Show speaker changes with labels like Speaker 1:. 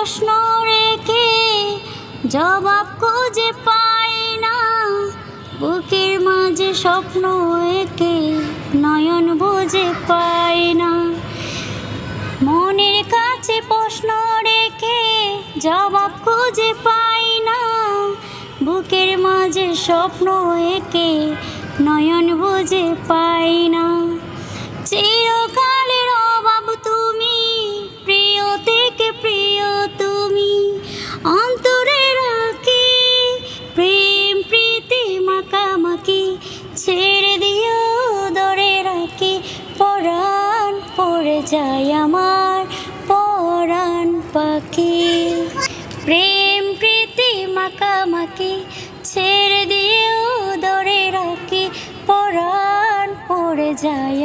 Speaker 1: প্রশ্ন রেখে জবাব খুঁজে পাই না, বুকের মাঝে স্বপ্ন এঁকে নয়ন বুঝে পাই না। মনের কাছে প্রশ্ন রেখে জবাব খুঁজে পাই না, বুকের মাঝে স্বপ্ন এঁকে নয়ন বুঝে পাই না। চিরকালের অভাব তুমি, প্রিয় থেকে প্রিয় তুমি, অন্তরে রাখি প্রেম প্রীতি মাখামাখি, ছেড়ে দিও ধরে রাখি পরাণ পড়ে যায় আমার পরাণ পাখি। প্রেম প্রীতি মাখামাখি, ছেড়ে দিও ধরে রাখি পরাণ পড়ে যায়